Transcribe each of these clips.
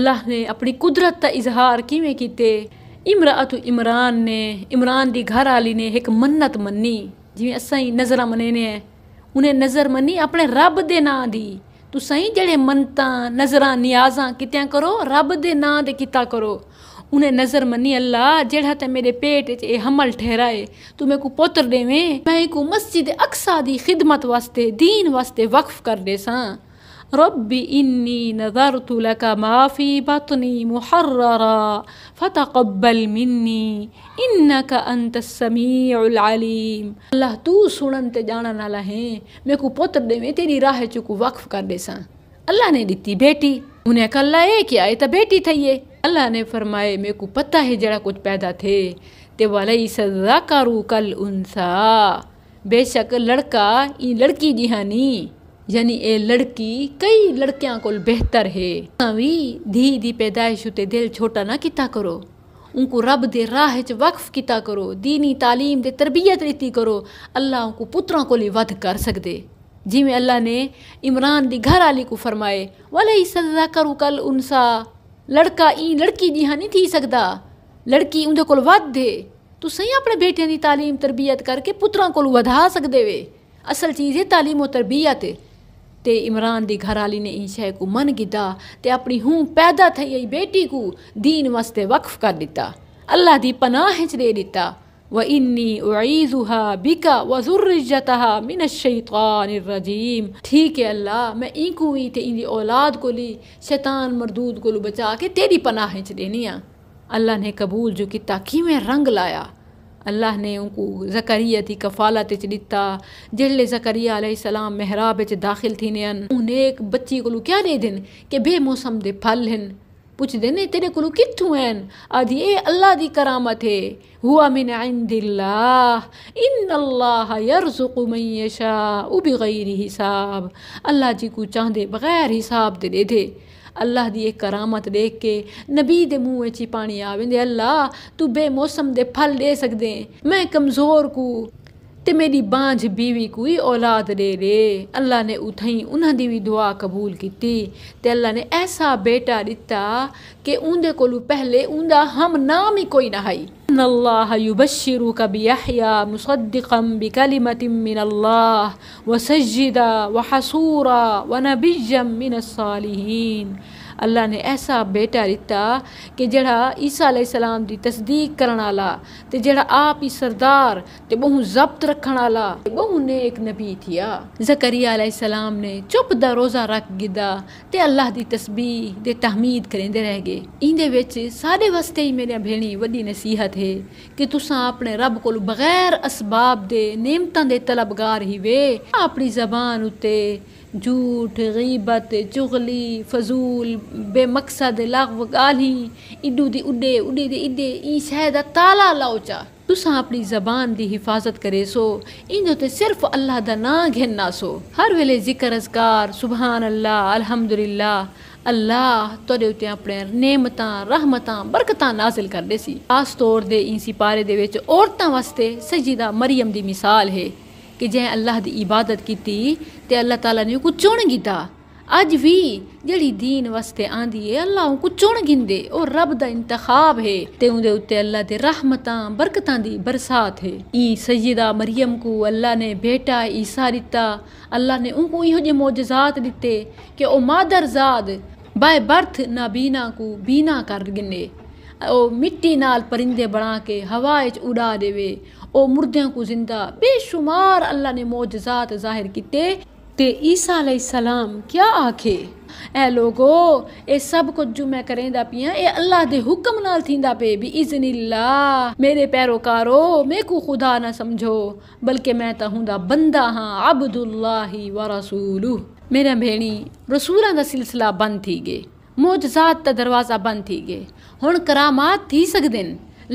اللہ نے اپنی قدرت کا اظہار کیویں کیتے؟ امراۃ عمران نے، عمران دی گھر والی نے ایک منت منی، جویں اساں ہی نظراں منینے ہیں، انہیں نظر منی اپنے رب دے ناں دی۔ تساں جڑے منتاں نظراں نیازاں کیتیاں کرو، رب دے ناں دے کیتا کرو۔ انہیں نظر منی اللہ جڑا تے میرے پیٹ وچ اے حمل ٹھہرائے تو میں کو پتر دیویں، میں کو مسجد اقصی دی خدمت واسطے دین واسطے وقف کر دے ساں۔ رب انی نذرت لک ما فی بطنی محررا فتقبل منی انک انت السمیع العلیم۔ اللہ تو سنن تے جانن والا ہے، میں کو پتر دیویں تیری راہ چ کو وقف کر دے ساں۔ اللہ نے دتی بیٹی، انہیں کہا اللہ اے کیا ہے؟ تا بیٹی تھئیے۔ اللہ نے فرمائے میں کو پتہ ہے جڑا کچھ پیدا تھے تے ولیس الذکر کالانثی، بے شک لڑکا ای لڑکی جہانی، یعنی اے لڑکی کئی لڑکیاں کول بہتر ہے۔ وی دھی دی پیدائش تے دل چھوٹا نہ کیتا کرو، ان کو رب دے راہ وچ وقف کیتا کرو، دینی تعلیم دے تربیت لیتی کرو، اللہ ان کو پتراں کول ہی ود کر سکدے۔ جی میں اللہ نے عمران دی گھر والی کو فرمائے ولیس الذکر کالانثی، لڑکا ای لڑکی جہاں نہیں تھی سکدا، لڑکی اندے کول ود دے۔ تو صحیح اپنے بیٹیاں دی تعلیم تربیت کر کے پتراں کول ودھا سکدے وے۔ اصل چیز ہے تعلیم و تربیت۔ تے عمران دی گھر والی نے این شے کو من کیتا تے اپنی ہوں پیدا تھئی ای بیٹی کو دین واسطے وقف کر دیتا، اللہ دی پناہ وچ دے دیتا۔ وَإِنِّي أُعِيذُهَا بِكَ وَذُرِّيَّتَهَا مِنَ الشَّيْطَانِ الرَّجِيمِ۔ ٹھیک ہے اللہ، میں این کو ہی تے ان دی اولاد کو لی شیطان مردود کو بچا کے تیری پناہ وچ دینی ہاں۔ اللہ نے قبول جو کیتا، کیویں رنگ لایا۔ اللہ نے ان کو زکریا دی کفالت وچ دتا۔ جڑے زکریا علیہ السلام محراب وچ داخل تھینے ان ایک بچی کو کیا دے دین کہ بے موسم دے پھل ہن، پوچھ دینے تیرے کو کتھوں ہیں؟ آدھی اے اللہ دی کرامت ہے، ہوا من عند اللہ ان اللہ یرزق من یشاء بغیر حساب۔ اللہ جی کو چاہندے بغیر حساب دے دے۔ اللہ دی ایک کرامت دیکھ کے نبی دے منہ وچ پانی آویندے، اللہ تو بے موسم دے پھل دے سکدے، میں کمزور کو تے میری بانجھ بیوی کوئی اولاد دے دے۔ اللہ نے اتھائیں انہاں دی بھی دعا قبول کیتی تے اللہ نے ایسا بیٹا دیتا کہ اندے کولو پہلے اندہ ہم نام ہی کوئی نہ ہائی۔ ان اللہ یبشرک بیحییٰ مصدقا بکلمۃ من اللہ وسجدا وحصورا ونبیا من الصالحین۔ اللہ نے ایسا بیٹا دیتا کہ جڑا عیسیٰ علیہ السلام دی تصدیق کرن والا تے جڑا آپ ہی سردار تے بہوں ضبط رکھن والا بہوں نیک نبی تھیا۔ زکریا علیہ السلام نے چپ دا روزہ رکھ گدا تے اللہ دی تسبیح دے تحمید کریندے رہ گئے۔ ایندے وچ ساڈے واسطے ہی میرے بھیڑی وڈی نصیحت ہے کہ تساں اپنے رب کول بغیر اسباب دے نعمتاں دے طلبگار ہی وے۔ اپنی زبان اتے جھوٹ، غیبت، چغلی، فضول، بے مقصد لغو گالی اڈو دی اڈے اڈے دے اڈے این شے دا تالا لاؤ چا۔ تساں اپنی زبان دی حفاظت کرے سو، ایندے تے صرف اللہ دا نام گھننا سو، ہر ویلے ذکر اذکار سبحان اللہ الحمدللہ۔ اللہ تواڈے اُتے اپنے نعمتاں رحمتاں برکتاں نازل کر دے سی۔ خاص طور دے این سپارے دے وچ عورتاں واسطے سیدہ مریم دی مثال ہے کہ جے اللہ دی عبادت کیتی تے اللہ تعالیٰ نے کو چن گیتا۔ اج بھی جڑی دین واسطے آندی ہے اللہ ان کو چن گندے اور رب دا انتخاب ہے تے اون دے اُتے اللہ دے رحمتاں برکتاں دی برسات ہے۔ ای سیدہ مریم کو اللہ نے بیٹا عیسیٰ دتا، اللہ نے ان کو یہ معجزات دیتے کہ او مادر زاد بائے برتھ نابینا کو بینا کر گنے، او مٹی نال پرندے بنا کے ہوا وچ اڑا دے وے، او مردیاں کو زندہ، بے شمار اللہ نے معجزات ظاہر کیتے۔ تے عیسیٰ علیہ السلام کیا آکھے؟ اے لوگو اے سب کچھ جو میں کریندا پیاں اے اللہ دے حکم نال تھیندا پے بھی اذن اللہ۔ میرے پیروکارو میں کو خدا نہ سمجھو بلکہ میں تا ہوندا بندہ ہاں، عبد اللہ و رسولہ۔ میرے بھیڑی رسولاں دا سلسلہ بند تھی گئے، معجزات دا دروازہ بند تھی گئے، ہن کرامات تھی سکدن،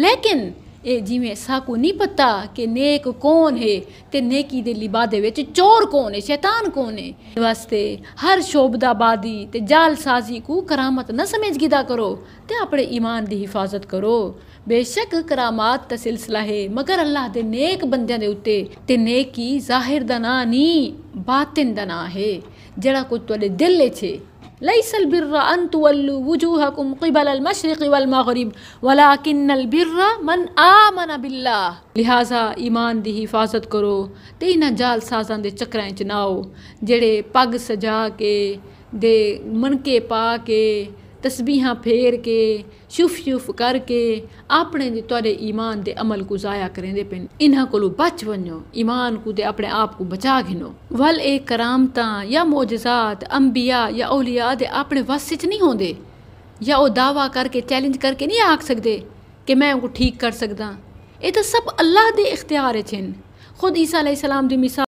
لیکن اے جیویں ساکو نہیں پتا کہ نیک کون ہے تے نیکی دے لبادے وچ چور کون ہے، شیطان کون ہے۔ واسطے ہر شعبدہ بادی تے جال سازی کو کرامت نہ سمجھ گدا کرو تے اپنے ایمان دی حفاظت کرو۔ بے شک کرامات تا سلسلہ ہے مگر اللہ دے نیک بندیاں دے اتے تے نیکی ظاہر دا نا نہیں باطن دا نا ہے، جڑا کچھ تواڈے دل وچ ہے۔ لیس البر ان تولوا وجوہکم قبل المشرق والمغرب ولکن البر من آمن باللہ. لہٰذا ایمان دی حفاظت کرو تے انہاں جال سازاں دے چکراں وچ نہ آؤ جڑے پگ سجا کے دے منکے پا کے تسبیحاں پھیر کے شف کر کے اپنے دے تواڈے ایمان دے عمل کو ضائع کریں دے پن. انہاں کولو بچ ونجو، ایمان کو دے اپنے آپ کو بچا گھنو. ول اے کرامتاں یا معجزات انبیاء یا اولیاء دے اپنے وس وچ نہیں ہوندے، یا وہ دعویٰ کر کے چیلنج کر کے نہیں آکھ سکدے کہ میں ان کو ٹھیک کر سکدا. یہ تو سب اللہ دے اختیار چھن. خود عیسیٰ علیہ السلام دی مثال